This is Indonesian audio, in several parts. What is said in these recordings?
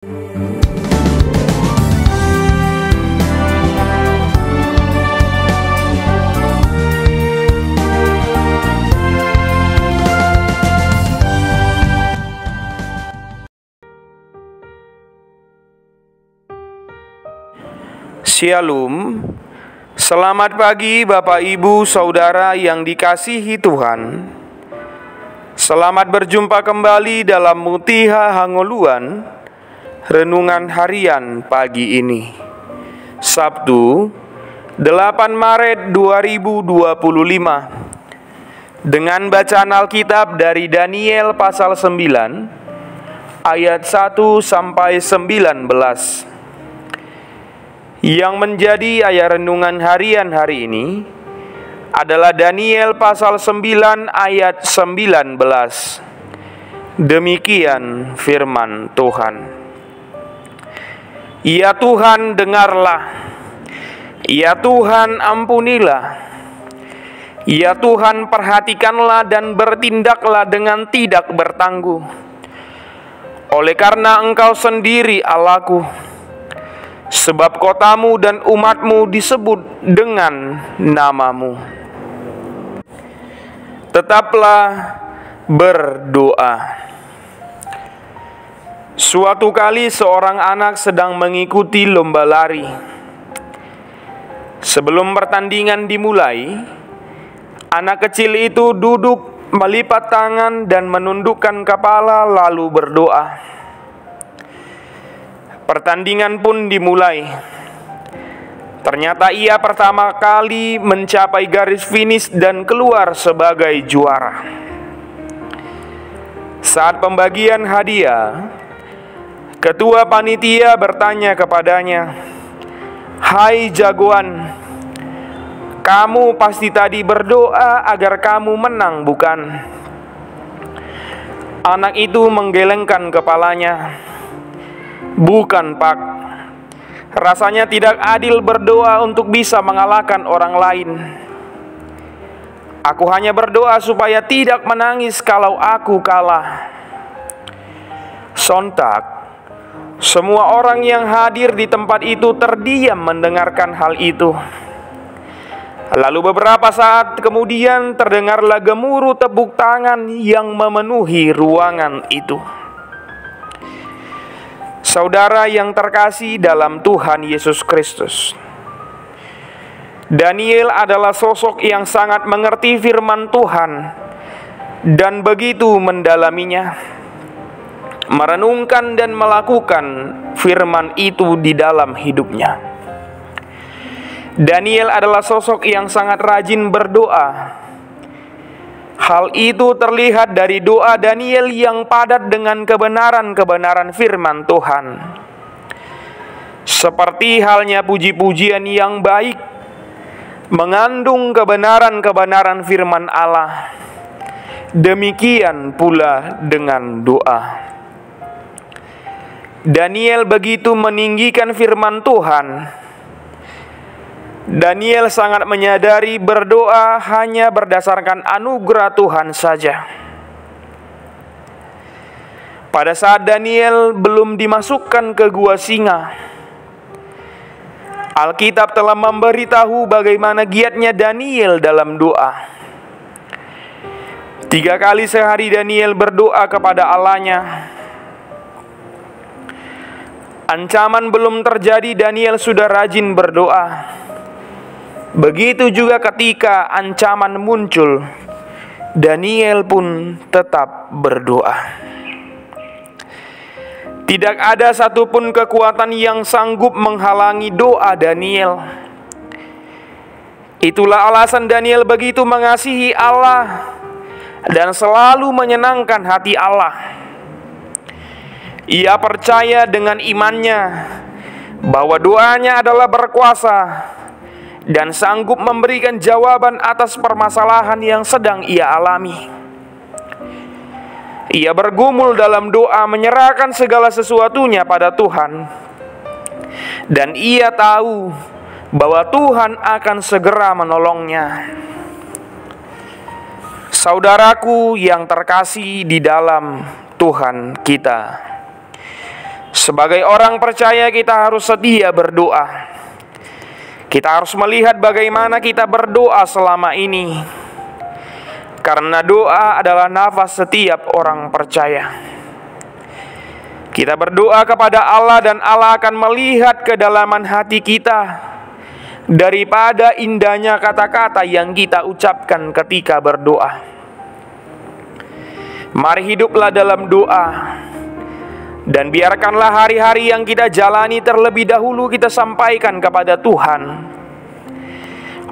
Shalom. Selamat pagi Bapak Ibu Saudara yang dikasihi Tuhan. Selamat berjumpa kembali dalam Mutiha Hangoluan, renungan harian pagi ini, Sabtu 8 Maret 2025, dengan bacaan Alkitab dari Daniel pasal 9 ayat 1 sampai 19. Yang menjadi ayat renungan harian hari ini adalah Daniel pasal 9 ayat 19. Demikian firman Tuhan. Ya Tuhan, dengarlah. Ya Tuhan, ampunilah. Ya Tuhan, perhatikanlah dan bertindaklah dengan tidak bertangguh. Oleh karena Engkau sendiri Allahku, sebab kotamu dan umatmu disebut dengan namamu. Tetaplah berdoa. Suatu kali seorang anak sedang mengikuti lomba lari. Sebelum pertandingan dimulai, anak kecil itu duduk melipat tangan dan menundukkan kepala lalu berdoa. Pertandingan pun dimulai. Ternyata ia pertama kali mencapai garis finish dan keluar sebagai juara. Saat pembagian hadiah, ketua panitia bertanya kepadanya, "Hai jagoan, kamu pasti tadi berdoa agar kamu menang, bukan?" Anak itu menggelengkan kepalanya. "Bukan, Pak. Rasanya tidak adil berdoa untuk bisa mengalahkan orang lain. Aku hanya berdoa supaya tidak menangis kalau aku kalah." Sontak, semua orang yang hadir di tempat itu terdiam mendengarkan hal itu. Lalu beberapa saat kemudian terdengarlah gemuruh tepuk tangan yang memenuhi ruangan itu. Saudara yang terkasih dalam Tuhan Yesus Kristus, Daniel adalah sosok yang sangat mengerti firman Tuhan dan begitu mendalaminya, merenungkan dan melakukan firman itu di dalam hidupnya. Daniel adalah sosok yang sangat rajin berdoa. Hal itu terlihat dari doa Daniel yang padat dengan kebenaran-kebenaran firman Tuhan. Seperti halnya puji-pujian yang baik, mengandung kebenaran-kebenaran firman Allah. Demikian pula dengan doa. Daniel begitu meninggikan firman Tuhan. Daniel sangat menyadari berdoa hanya berdasarkan anugerah Tuhan saja. Pada saat Daniel belum dimasukkan ke gua singa, Alkitab telah memberitahu bagaimana giatnya Daniel dalam doa. 3 kali sehari Daniel berdoa kepada Allahnya. Ancaman belum terjadi, Daniel sudah rajin berdoa. Begitu juga ketika ancaman muncul, Daniel pun tetap berdoa. Tidak ada satupun kekuatan yang sanggup menghalangi doa Daniel. Itulah alasan Daniel begitu mengasihi Allah dan selalu menyenangkan hati Allah. Ia percaya dengan imannya bahwa doanya adalah berkuasa dan sanggup memberikan jawaban atas permasalahan yang sedang ia alami. Ia bergumul dalam doa, menyerahkan segala sesuatunya pada Tuhan, dan ia tahu bahwa Tuhan akan segera menolongnya. Saudaraku yang terkasih di dalam Tuhan kita, Sebagai orang percaya, kita harus setia berdoa. Kita harus melihat bagaimana kita berdoa selama ini, karena doa adalah nafas setiap orang percaya. Kita berdoa kepada Allah dan Allah akan melihat kedalaman hati kita daripada indahnya kata-kata yang kita ucapkan ketika berdoa. Mari hiduplah dalam doa, dan biarkanlah hari-hari yang kita jalani terlebih dahulu kita sampaikan kepada Tuhan.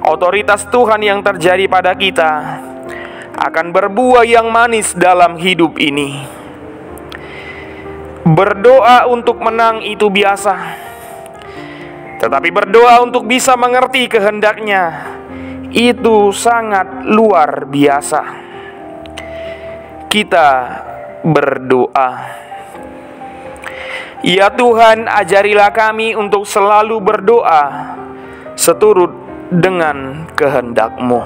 Otoritas Tuhan yang terjadi pada kita akan berbuah yang manis dalam hidup ini. Berdoa untuk menang itu biasa, tetapi berdoa untuk bisa mengerti kehendaknya itu sangat luar biasa. Kita berdoa. Ya Tuhan, ajarilah kami untuk selalu berdoa seturut dengan kehendak-Mu.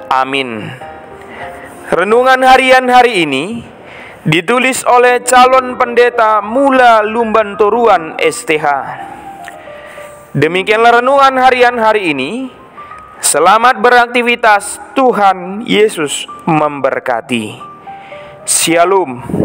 Amin. Renungan harian hari ini ditulis oleh calon pendeta Mula Lumban Toruan STH. Demikianlah renungan harian hari ini. Selamat beraktivitas. Tuhan Yesus memberkati. Shalom.